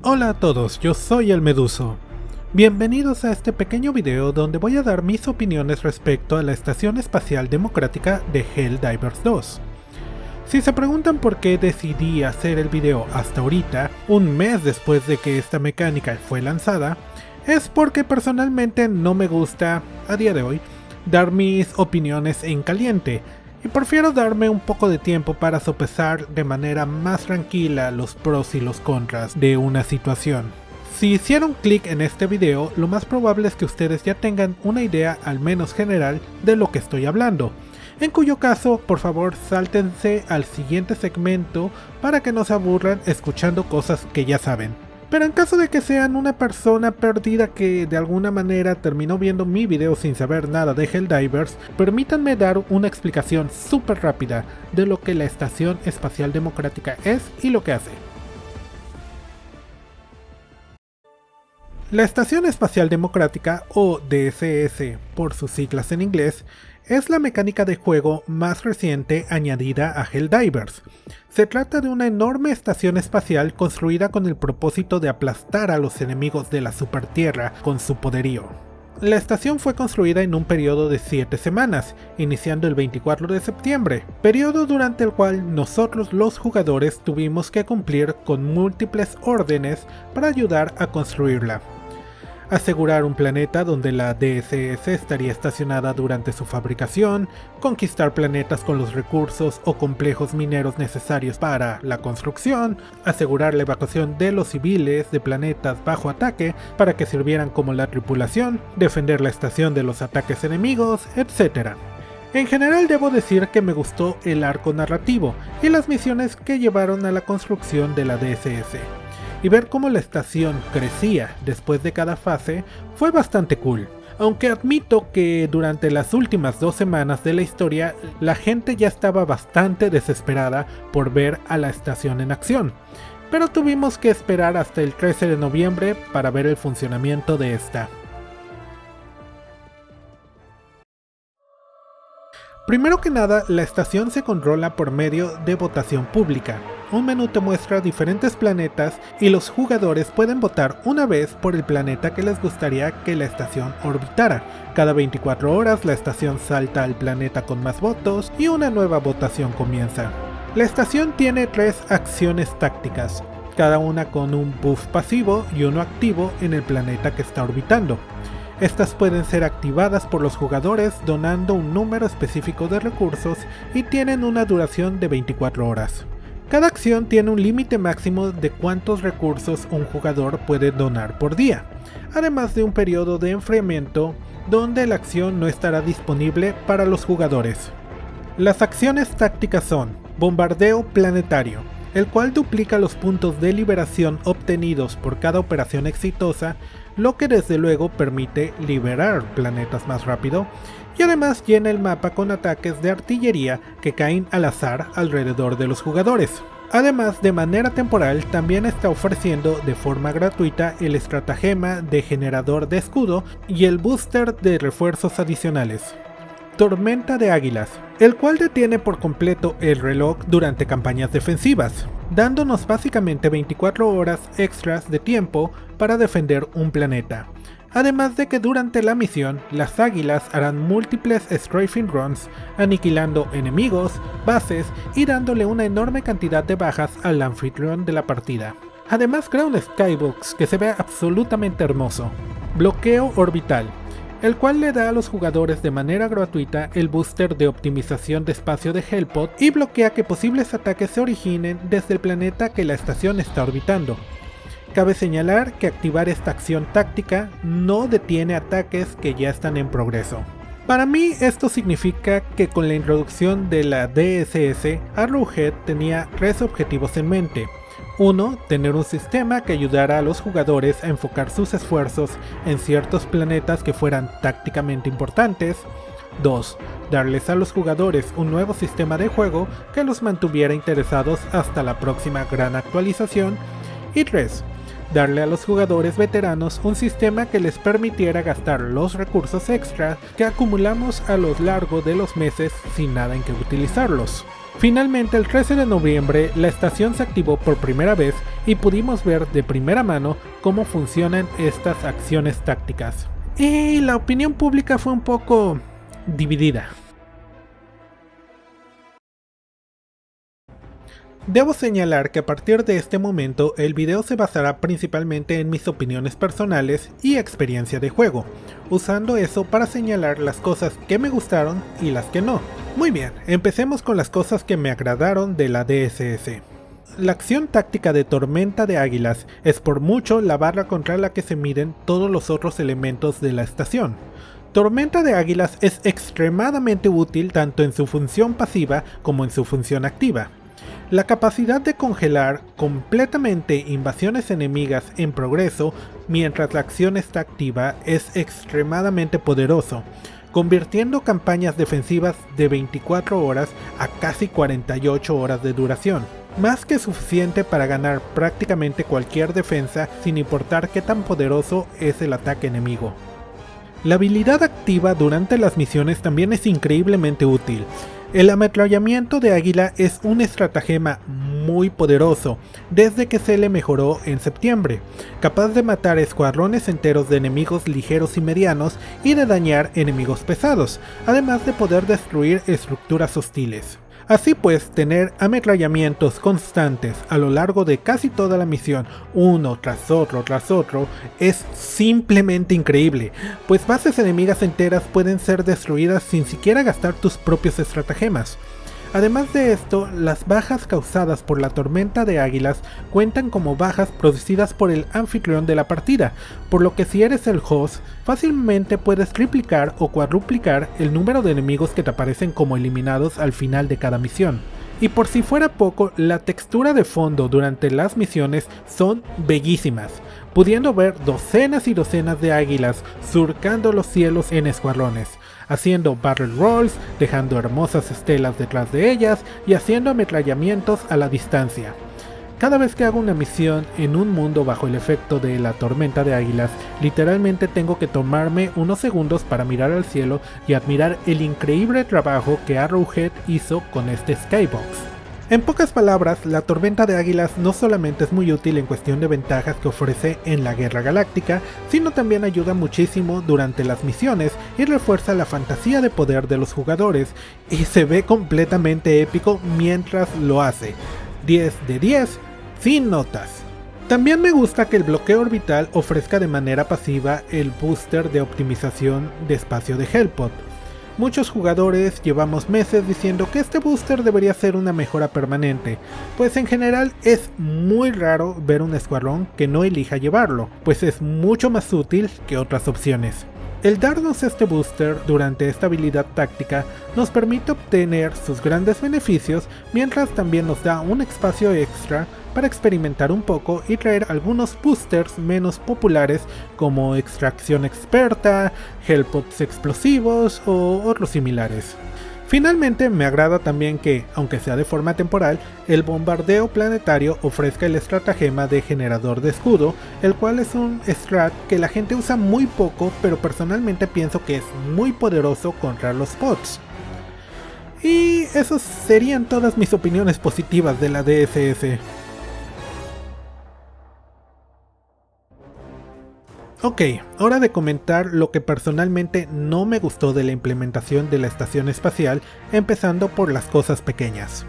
Hola a todos, yo soy el Meduso. Bienvenidos a este pequeño video donde voy a dar mis opiniones respecto a la Estación Espacial Democrática de Helldivers 2. Si se preguntan por qué decidí hacer el video hasta ahorita, un mes después de que esta mecánica fue lanzada, es porque personalmente no me gusta, a día de hoy, dar mis opiniones en caliente, y prefiero darme un poco de tiempo para sopesar de manera más tranquila los pros y los contras de una situación. Si hicieron clic en este video, lo más probable es que ustedes ya tengan una idea al menos general de lo que estoy hablando, en cuyo caso, por favor, sáltense al siguiente segmento para que no se aburran escuchando cosas que ya saben. Pero en caso de que sean una persona perdida que de alguna manera terminó viendo mi video sin saber nada de Helldivers, permítanme dar una explicación súper rápida de lo que la Estación Espacial Democrática es y lo que hace. La Estación Espacial Democrática, o DSS por sus siglas en inglés, es la mecánica de juego más reciente añadida a Helldivers. Se trata de una enorme estación espacial construida con el propósito de aplastar a los enemigos de la Supertierra con su poderío. La estación fue construida en un periodo de 7 semanas, iniciando el 24 de septiembre, periodo durante el cual nosotros los jugadores tuvimos que cumplir con múltiples órdenes para ayudar a construirla. Asegurar un planeta donde la DSS estaría estacionada durante su fabricación, conquistar planetas con los recursos o complejos mineros necesarios para la construcción, asegurar la evacuación de los civiles de planetas bajo ataque para que sirvieran como la tripulación, defender la estación de los ataques enemigos, etc. En general debo decir que me gustó el arco narrativo y las misiones que llevaron a la construcción de la DSS. Y ver cómo la estación crecía después de cada fase fue bastante cool. Aunque admito que durante las últimas 2 semanas de la historia la gente ya estaba bastante desesperada por ver a la estación en acción. Pero tuvimos que esperar hasta el 13 de noviembre para ver el funcionamiento de esta. Primero que nada, la estación se controla por medio de votación pública. Un menú te muestra diferentes planetas y los jugadores pueden votar una vez por el planeta que les gustaría que la estación orbitara. Cada 24 horas la estación salta al planeta con más votos y una nueva votación comienza. La estación tiene 3 acciones tácticas, cada una con un buff pasivo y uno activo en el planeta que está orbitando. Estas pueden ser activadas por los jugadores donando un número específico de recursos y tienen una duración de 24 horas. Cada acción tiene un límite máximo de cuántos recursos un jugador puede donar por día, además de un periodo de enfriamiento donde la acción no estará disponible para los jugadores. Las acciones tácticas son Bombardeo Planetario, el cual duplica los puntos de liberación obtenidos por cada operación exitosa, lo que desde luego permite liberar planetas más rápido, y además llena el mapa con ataques de artillería que caen al azar alrededor de los jugadores. Además, de manera temporal también está ofreciendo de forma gratuita el estratagema de generador de escudo y el booster de refuerzos adicionales. Tormenta de Águilas, el cual detiene por completo el reloj durante campañas defensivas, dándonos básicamente 24 horas extras de tiempo para defender un planeta. Además de que durante la misión, las águilas harán múltiples strafing runs, aniquilando enemigos, bases y dándole una enorme cantidad de bajas al anfitrión de la partida. Además crea un skybox que se ve absolutamente hermoso. Bloqueo orbital, el cual le da a los jugadores de manera gratuita el booster de optimización de espacio de Hellpod y bloquea que posibles ataques se originen desde el planeta que la estación está orbitando. Cabe señalar que activar esta acción táctica no detiene ataques que ya están en progreso. Para mí esto significa que con la introducción de la DSS, Arrowhead tenía 3 objetivos en mente. 1. Tener un sistema que ayudara a los jugadores a enfocar sus esfuerzos en ciertos planetas que fueran tácticamente importantes. 2. Darles a los jugadores un nuevo sistema de juego que los mantuviera interesados hasta la próxima gran actualización. Y 3. Darle a los jugadores veteranos un sistema que les permitiera gastar los recursos extra que acumulamos a lo largo de los meses sin nada en que utilizarlos. Finalmente, el 13 de noviembre, la estación se activó por primera vez y pudimos ver de primera mano cómo funcionan estas acciones tácticas. Y la opinión pública fue un poco dividida. Debo señalar que a partir de este momento el video se basará principalmente en mis opiniones personales y experiencia de juego, usando eso para señalar las cosas que me gustaron y las que no. Muy bien, empecemos con las cosas que me agradaron de la DSS. La acción táctica de Tormenta de Águilas es por mucho la barra contra la que se miden todos los otros elementos de la estación. Tormenta de Águilas es extremadamente útil tanto en su función pasiva como en su función activa. La capacidad de congelar completamente invasiones enemigas en progreso mientras la acción está activa es extremadamente poderoso, convirtiendo campañas defensivas de 24 horas a casi 48 horas de duración, más que suficiente para ganar prácticamente cualquier defensa sin importar qué tan poderoso es el ataque enemigo. La habilidad activa durante las misiones también es increíblemente útil. El ametrallamiento de águila es un estratagema muy poderoso desde que se le mejoró en septiembre, capaz de matar escuadrones enteros de enemigos ligeros y medianos y de dañar enemigos pesados, además de poder destruir estructuras hostiles. Así pues, tener ametrallamientos constantes a lo largo de casi toda la misión, uno tras otro, es simplemente increíble, pues bases enemigas enteras pueden ser destruidas sin siquiera gastar tus propios estratagemas. Además de esto, las bajas causadas por la Tormenta de Águilas cuentan como bajas producidas por el anfitrión de la partida, por lo que si eres el host, fácilmente puedes triplicar o cuadruplicar el número de enemigos que te aparecen como eliminados al final de cada misión. Y por si fuera poco, la textura de fondo durante las misiones son bellísimas, pudiendo ver docenas y docenas de águilas surcando los cielos en escuadrones, haciendo barrel rolls, dejando hermosas estelas detrás de ellas y haciendo ametrallamientos a la distancia. Cada vez que hago una misión en un mundo bajo el efecto de la Tormenta de Águilas, literalmente tengo que tomarme unos segundos para mirar al cielo y admirar el increíble trabajo que Arrowhead hizo con este skybox. En pocas palabras, la Tormenta de Águilas no solamente es muy útil en cuestión de ventajas que ofrece en la Guerra Galáctica, sino también ayuda muchísimo durante las misiones y refuerza la fantasía de poder de los jugadores, y se ve completamente épico mientras lo hace. 10 de 10, sin notas. También me gusta que el bloqueo orbital ofrezca de manera pasiva el booster de optimización de espacio de Hellpod. Muchos jugadores llevamos meses diciendo que este booster debería ser una mejora permanente, pues en general es muy raro ver un escuadrón que no elija llevarlo, pues es mucho más útil que otras opciones. El darnos este booster durante esta habilidad táctica nos permite obtener sus grandes beneficios, mientras también nos da un espacio extra para experimentar un poco y traer algunos boosters menos populares como extracción experta, Hellpods explosivos o otros similares. Finalmente, me agrada también que, aunque sea de forma temporal, el bombardeo planetario ofrezca el estratagema de generador de escudo, el cual es un strat que la gente usa muy poco, pero personalmente pienso que es muy poderoso contra los bots. Y esas serían todas mis opiniones positivas de la DSS. Ok, hora de comentar lo que personalmente no me gustó de la implementación de la estación espacial, empezando por las cosas pequeñas.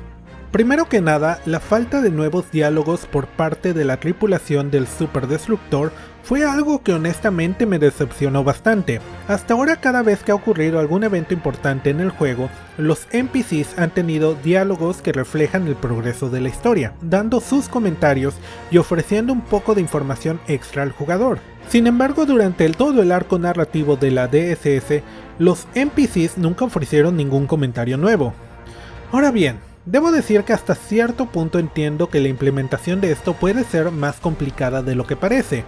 Primero que nada, la falta de nuevos diálogos por parte de la tripulación del Super Destructor fue algo que honestamente me decepcionó bastante. Hasta ahora, cada vez que ha ocurrido algún evento importante en el juego, los NPCs han tenido diálogos que reflejan el progreso de la historia, dando sus comentarios y ofreciendo un poco de información extra al jugador. Sin embargo, durante todo el arco narrativo de la DSS, los NPCs nunca ofrecieron ningún comentario nuevo. Ahora bien, debo decir que hasta cierto punto entiendo que la implementación de esto puede ser más complicada de lo que parece.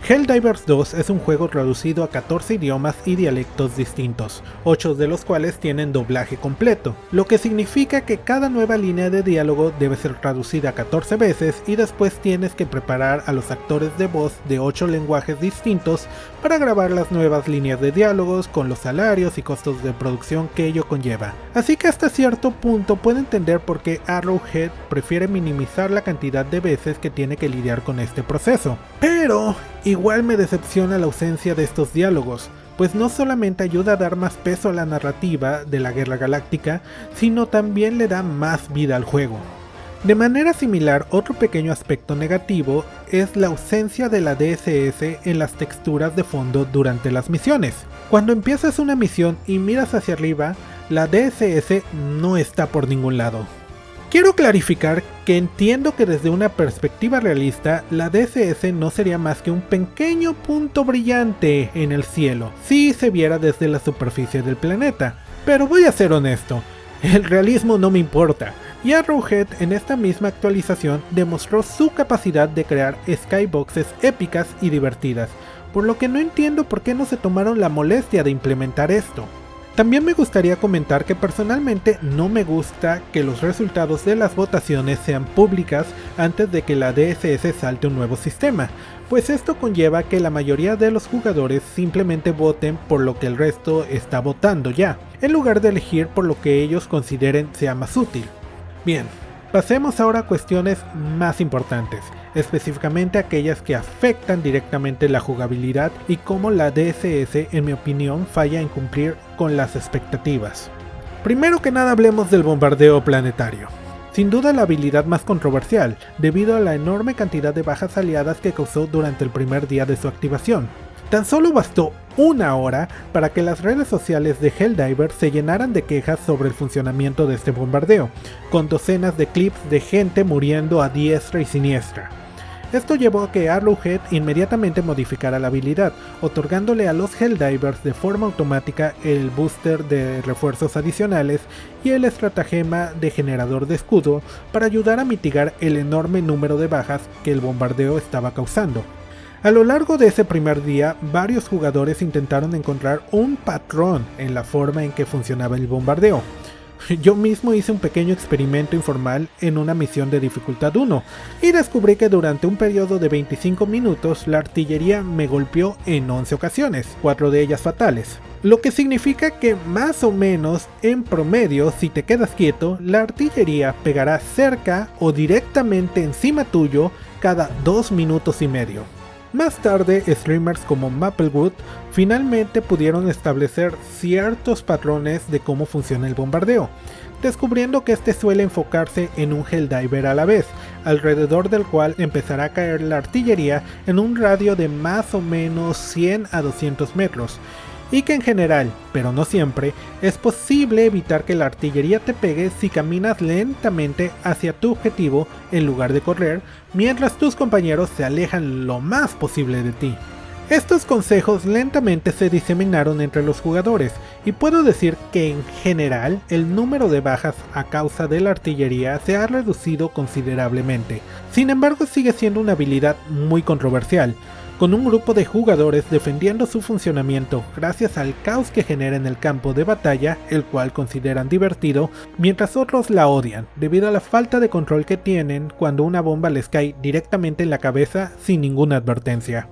Helldivers 2 es un juego traducido a 14 idiomas y dialectos distintos, 8 de los cuales tienen doblaje completo, lo que significa que cada nueva línea de diálogo debe ser traducida 14 veces y después tienes que preparar a los actores de voz de 8 lenguajes distintos para grabar las nuevas líneas de diálogos con los salarios y costos de producción que ello conlleva. Así que hasta cierto punto puedo entender por qué Arrowhead prefiere minimizar la cantidad de veces que tiene que lidiar con este proceso. Pero igual me decepciona la ausencia de estos diálogos, pues no solamente ayuda a dar más peso a la narrativa de la Guerra Galáctica, sino también le da más vida al juego. De manera similar, otro pequeño aspecto negativo es la ausencia de la DSS en las texturas de fondo durante las misiones. Cuando empiezas una misión y miras hacia arriba, la DSS no está por ningún lado. Quiero clarificar que entiendo que desde una perspectiva realista, la DSS no sería más que un pequeño punto brillante en el cielo, si se viera desde la superficie del planeta. Pero voy a ser honesto, el realismo no me importa, y Arrowhead en esta misma actualización demostró su capacidad de crear skyboxes épicas y divertidas, por lo que no entiendo por qué no se tomaron la molestia de implementar esto. También me gustaría comentar que personalmente no me gusta que los resultados de las votaciones sean públicas antes de que la DSS salte un nuevo sistema, pues esto conlleva que la mayoría de los jugadores simplemente voten por lo que el resto está votando ya, en lugar de elegir por lo que ellos consideren sea más útil. Bien, pasemos ahora a cuestiones más importantes, específicamente aquellas que afectan directamente la jugabilidad y cómo la DSS, en mi opinión, falla en cumplir con las expectativas. Primero que nada hablemos del bombardeo planetario. Sin duda la habilidad más controversial, debido a la enorme cantidad de bajas aliadas que causó durante el primer día de su activación. Tan solo bastó una hora para que las redes sociales de Helldivers se llenaran de quejas sobre el funcionamiento de este bombardeo, con docenas de clips de gente muriendo a diestra y siniestra. Esto llevó a que Arrowhead inmediatamente modificara la habilidad, otorgándole a los Helldivers de forma automática el booster de refuerzos adicionales y el estratagema de generador de escudo para ayudar a mitigar el enorme número de bajas que el bombardeo estaba causando. A lo largo de ese primer día, varios jugadores intentaron encontrar un patrón en la forma en que funcionaba el bombardeo. Yo mismo hice un pequeño experimento informal en una misión de dificultad 1 y descubrí que durante un periodo de 25 minutos la artillería me golpeó en 11 ocasiones, 4 de ellas fatales. Lo que significa que más o menos en promedio, si te quedas quieto, la artillería pegará cerca o directamente encima tuyo cada 2 minutos y medio. Más tarde, streamers como Maplewood finalmente pudieron establecer ciertos patrones de cómo funciona el bombardeo, descubriendo que este suele enfocarse en un Helldiver a la vez, alrededor del cual empezará a caer la artillería en un radio de más o menos 100 a 200 metros, y que en general, pero no siempre, es posible evitar que la artillería te pegue si caminas lentamente hacia tu objetivo en lugar de correr, mientras tus compañeros se alejan lo más posible de ti. Estos consejos lentamente se diseminaron entre los jugadores, y puedo decir que en general el número de bajas a causa de la artillería se ha reducido considerablemente. Sin embargo, sigue siendo una habilidad muy controversial, con un grupo de jugadores defendiendo su funcionamiento gracias al caos que genera en el campo de batalla, el cual consideran divertido, mientras otros la odian, debido a la falta de control que tienen cuando una bomba les cae directamente en la cabeza sin ninguna advertencia.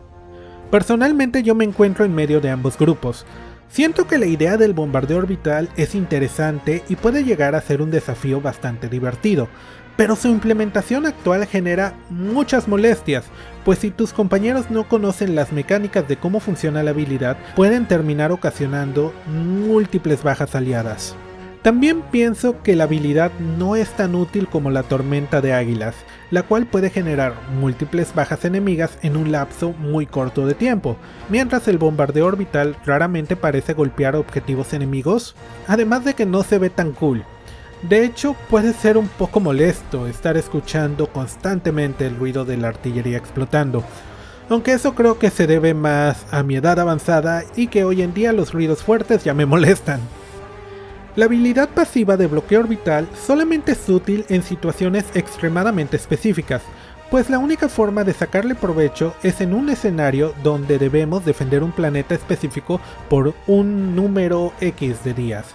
Personalmente yo me encuentro en medio de ambos grupos. Siento que la idea del bombardeo orbital es interesante y puede llegar a ser un desafío bastante divertido, pero su implementación actual genera muchas molestias, pues si tus compañeros no conocen las mecánicas de cómo funciona la habilidad, pueden terminar ocasionando múltiples bajas aliadas. También pienso que la habilidad no es tan útil como la tormenta de águilas, la cual puede generar múltiples bajas enemigas en un lapso muy corto de tiempo, mientras el bombardeo orbital raramente parece golpear objetivos enemigos, además de que no se ve tan cool. De hecho, puede ser un poco molesto estar escuchando constantemente el ruido de la artillería explotando, aunque eso creo que se debe más a mi edad avanzada y que hoy en día los ruidos fuertes ya me molestan. La habilidad pasiva de bloqueo orbital solamente es útil en situaciones extremadamente específicas, pues la única forma de sacarle provecho es en un escenario donde debemos defender un planeta específico por un número X de días.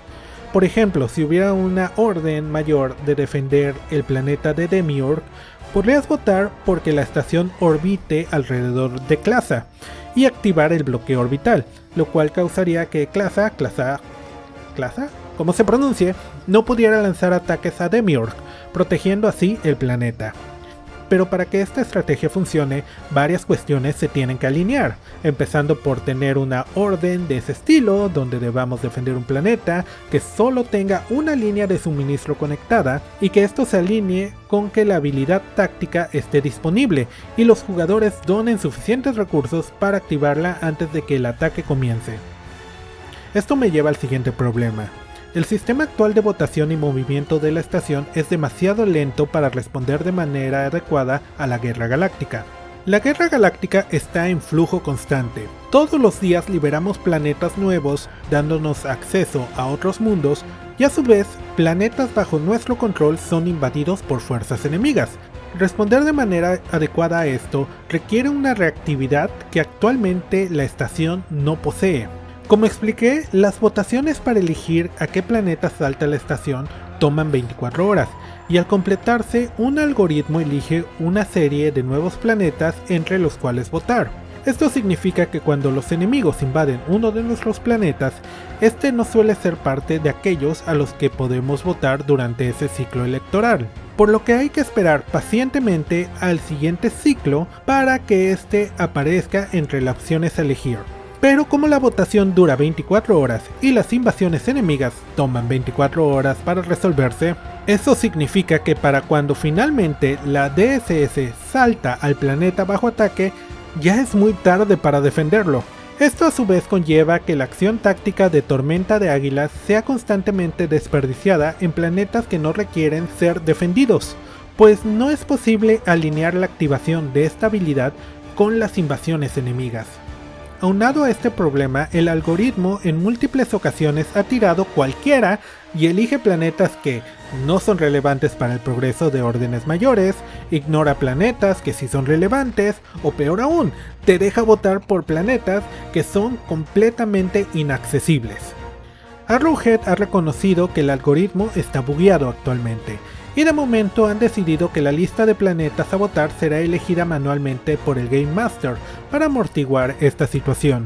Por ejemplo, si hubiera una orden mayor de defender el planeta de Demiurge, podrías votar porque la estación orbite alrededor de Clasa y activar el bloqueo orbital, lo cual causaría que Clasa, como se pronuncie, no pudiera lanzar ataques a Demiurge, protegiendo así el planeta. Pero para que esta estrategia funcione, varias cuestiones se tienen que alinear, empezando por tener una orden de ese estilo, donde debamos defender un planeta que solo tenga una línea de suministro conectada, y que esto se alinee con que la habilidad táctica esté disponible, y los jugadores donen suficientes recursos para activarla antes de que el ataque comience. Esto me lleva al siguiente problema. El sistema actual de votación y movimiento de la estación es demasiado lento para responder de manera adecuada a la guerra galáctica. La guerra galáctica está en flujo constante. Todos los días liberamos planetas nuevos, dándonos acceso a otros mundos, y a su vez, planetas bajo nuestro control son invadidos por fuerzas enemigas. Responder de manera adecuada a esto requiere una reactividad que actualmente la estación no posee. Como expliqué, las votaciones para elegir a qué planeta salta la estación toman 24 horas, y al completarse, un algoritmo elige una serie de nuevos planetas entre los cuales votar. Esto significa que cuando los enemigos invaden uno de nuestros planetas, este no suele ser parte de aquellos a los que podemos votar durante ese ciclo electoral, por lo que hay que esperar pacientemente al siguiente ciclo para que este aparezca entre las opciones a elegir. Pero como la votación dura 24 horas y las invasiones enemigas toman 24 horas para resolverse, eso significa que para cuando finalmente la DSS salta al planeta bajo ataque, ya es muy tarde para defenderlo. Esto a su vez conlleva que la acción táctica de Tormenta de Águilas sea constantemente desperdiciada en planetas que no requieren ser defendidos, pues no es posible alinear la activación de esta habilidad con las invasiones enemigas. Aunado a este problema, el algoritmo en múltiples ocasiones ha tirado cualquiera y elige planetas que no son relevantes para el progreso de órdenes mayores, ignora planetas que sí son relevantes, o peor aún, te deja votar por planetas que son completamente inaccesibles. Arrowhead ha reconocido que el algoritmo está bugueado actualmente, y de momento han decidido que la lista de planetas a votar será elegida manualmente por el Game Master para amortiguar esta situación.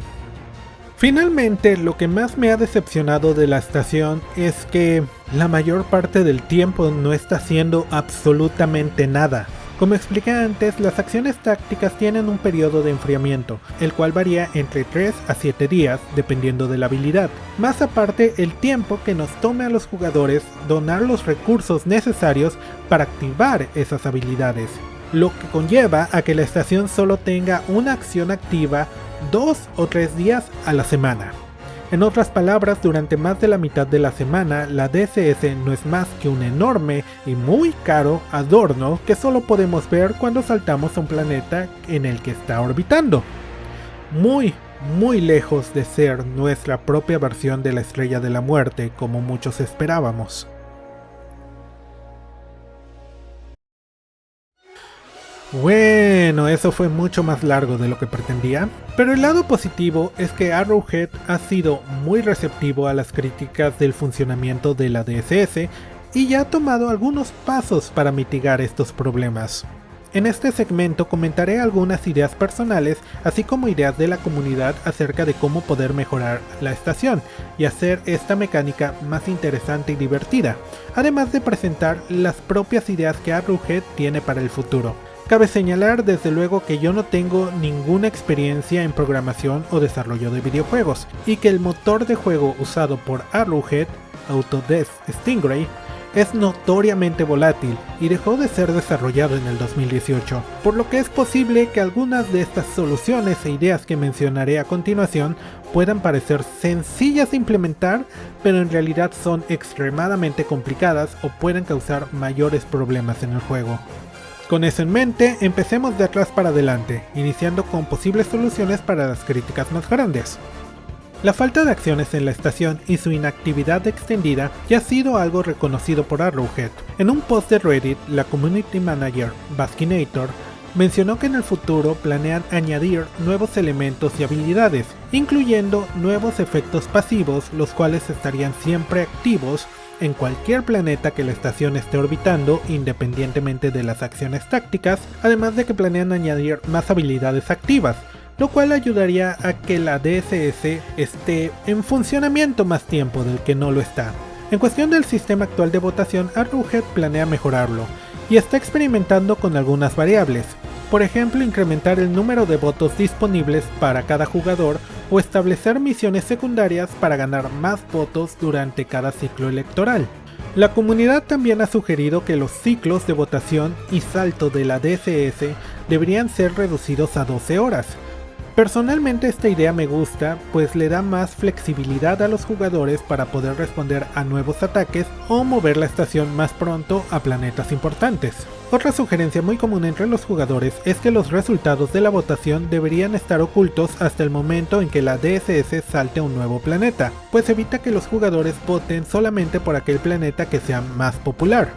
Finalmente, lo que más me ha decepcionado de la estación es que la mayor parte del tiempo no está haciendo absolutamente nada. Como expliqué antes, las acciones tácticas tienen un periodo de enfriamiento, el cual varía entre 3 a 7 días dependiendo de la habilidad, más aparte el tiempo que nos tome a los jugadores donar los recursos necesarios para activar esas habilidades, lo que conlleva a que la estación solo tenga una acción activa 2 o 3 días a la semana. En otras palabras, durante más de la mitad de la semana, la DSS no es más que un enorme y muy caro adorno que solo podemos ver cuando saltamos a un planeta en el que está orbitando. Muy lejos de ser nuestra propia versión de la Estrella de la Muerte, como muchos esperábamos. Bueno, eso fue mucho más largo de lo que pretendía, pero el lado positivo es que Arrowhead ha sido muy receptivo a las críticas del funcionamiento de la DSS y ya ha tomado algunos pasos para mitigar estos problemas. En este segmento comentaré algunas ideas personales, así como ideas de la comunidad acerca de cómo poder mejorar la estación y hacer esta mecánica más interesante y divertida, además de presentar las propias ideas que Arrowhead tiene para el futuro. Cabe señalar desde luego que yo no tengo ninguna experiencia en programación o desarrollo de videojuegos, y que el motor de juego usado por Arrowhead, Autodesk Stingray, es notoriamente volátil y dejó de ser desarrollado en el 2018, por lo que es posible que algunas de estas soluciones e ideas que mencionaré a continuación puedan parecer sencillas de implementar, pero en realidad son extremadamente complicadas o pueden causar mayores problemas en el juego. Con eso en mente, empecemos de atrás para adelante, iniciando con posibles soluciones para las críticas más grandes. La falta de acciones en la estación y su inactividad extendida ya ha sido algo reconocido por Arrowhead. En un post de Reddit, la community manager Baskinator Mencionó que en el futuro planean añadir nuevos elementos y habilidades, incluyendo nuevos efectos pasivos, los cuales estarían siempre activos en cualquier planeta que la estación esté orbitando, independientemente de las acciones tácticas, además de que planean añadir más habilidades activas, lo cual ayudaría a que la DSS esté en funcionamiento más tiempo del que no lo está. En cuestión del sistema actual de votación, Arrowhead planea mejorarlo, y está experimentando con algunas variables. Por ejemplo, incrementar el número de votos disponibles para cada jugador o establecer misiones secundarias para ganar más votos durante cada ciclo electoral. La comunidad también ha sugerido que los ciclos de votación y salto de la DSS deberían ser reducidos a 12 horas. Personalmente esta idea me gusta, pues le da más flexibilidad a los jugadores para poder responder a nuevos ataques o mover la estación más pronto a planetas importantes. Otra sugerencia muy común entre los jugadores es que los resultados de la votación deberían estar ocultos hasta el momento en que la DSS salte a un nuevo planeta, pues evita que los jugadores voten solamente por aquel planeta que sea más popular.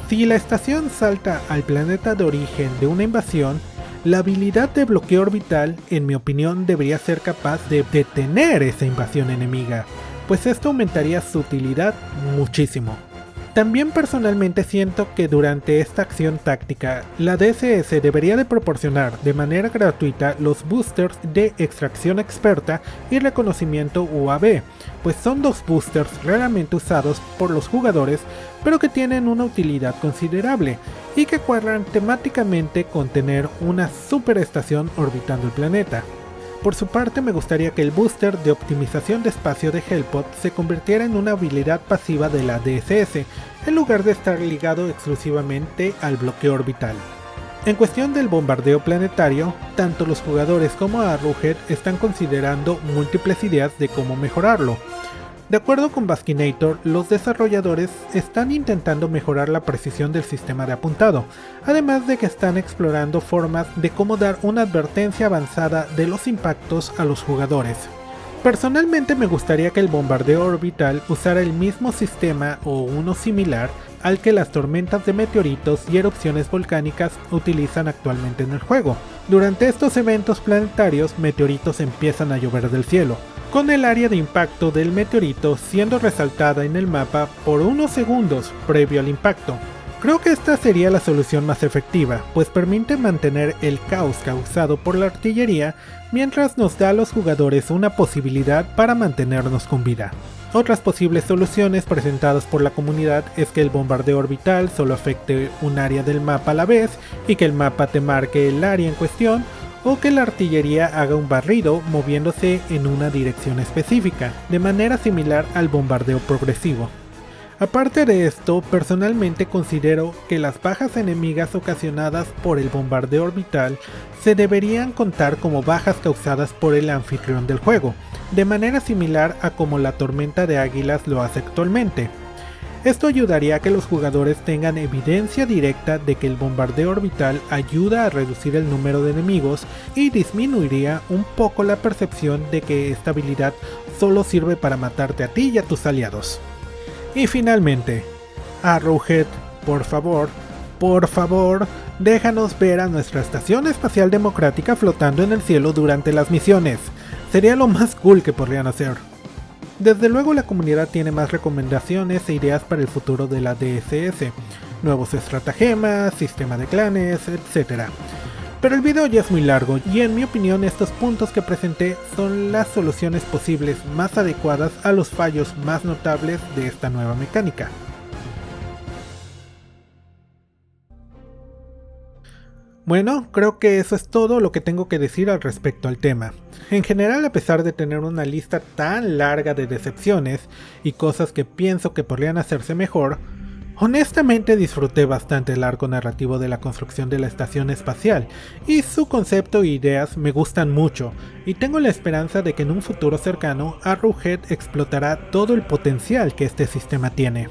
Si la estación salta al planeta de origen de una invasión, la habilidad de bloqueo orbital, en mi opinión, debería ser capaz de detener esa invasión enemiga, pues esto aumentaría su utilidad muchísimo. También personalmente siento que durante esta acción táctica, la DSS debería de proporcionar de manera gratuita los boosters de extracción experta y reconocimiento UAV, pues son dos boosters raramente usados por los jugadores, pero que tienen una utilidad considerable y que cuadran temáticamente con tener una superestación orbitando el planeta. Por su parte, me gustaría que el booster de optimización de espacio de Hellpod se convirtiera en una habilidad pasiva de la DSS, en lugar de estar ligado exclusivamente al bloqueo orbital. En cuestión del bombardeo planetario, tanto los jugadores como Arrowhead están considerando múltiples ideas de cómo mejorarlo. De acuerdo con Baskinator, los desarrolladores están intentando mejorar la precisión del sistema de apuntado, además de que están explorando formas de cómo dar una advertencia avanzada de los impactos a los jugadores. Personalmente me gustaría que el bombardeo orbital usara el mismo sistema o uno similar al que las tormentas de meteoritos y erupciones volcánicas utilizan actualmente en el juego. Durante estos eventos planetarios, meteoritos empiezan a llover del cielo, con el área de impacto del meteorito siendo resaltada en el mapa por unos segundos previo al impacto. Creo que esta sería la solución más efectiva, pues permite mantener el caos causado por la artillería mientras nos da a los jugadores una posibilidad para mantenernos con vida. Otras posibles soluciones presentadas por la comunidad es que el bombardeo orbital solo afecte un área del mapa a la vez y que el mapa te marque el área en cuestión, o que la artillería haga un barrido moviéndose en una dirección específica, de manera similar al bombardeo progresivo. Aparte de esto, personalmente considero que las bajas enemigas ocasionadas por el bombardeo orbital se deberían contar como bajas causadas por el anfitrión del juego, de manera similar a como la tormenta de águilas lo hace actualmente. Esto ayudaría a que los jugadores tengan evidencia directa de que el bombardeo orbital ayuda a reducir el número de enemigos y disminuiría un poco la percepción de que esta habilidad solo sirve para matarte a ti y a tus aliados. Y finalmente, Arrowhead, por favor, déjanos ver a nuestra estación espacial democrática flotando en el cielo durante las misiones. Sería lo más cool que podrían hacer. Desde luego la comunidad tiene más recomendaciones e ideas para el futuro de la DSS, nuevos estratagemas, sistema de clanes, etc. Pero el video ya es muy largo y en mi opinión estos puntos que presenté son las soluciones posibles más adecuadas a los fallos más notables de esta nueva mecánica. Bueno, creo que eso es todo lo que tengo que decir al respecto al tema. En general, a pesar de tener una lista tan larga de decepciones y cosas que pienso que podrían hacerse mejor, honestamente disfruté bastante el arco narrativo de la construcción de la estación espacial y su concepto e ideas me gustan mucho, y tengo la esperanza de que en un futuro cercano Arrowhead explotará todo el potencial que este sistema tiene.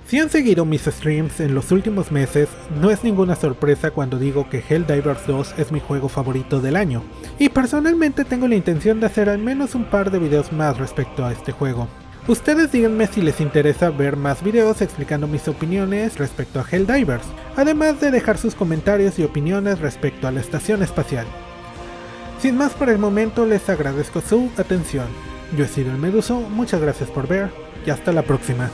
Si han seguido mis streams en los últimos meses, no es ninguna sorpresa cuando digo que Helldivers 2 es mi juego favorito del año, y personalmente tengo la intención de hacer al menos un par de videos más respecto a este juego. Ustedes díganme si les interesa ver más videos explicando mis opiniones respecto a Helldivers, además de dejar sus comentarios y opiniones respecto a la estación espacial. Sin más por el momento, les agradezco su atención. Yo he sido el Meduso, muchas gracias por ver y hasta la próxima.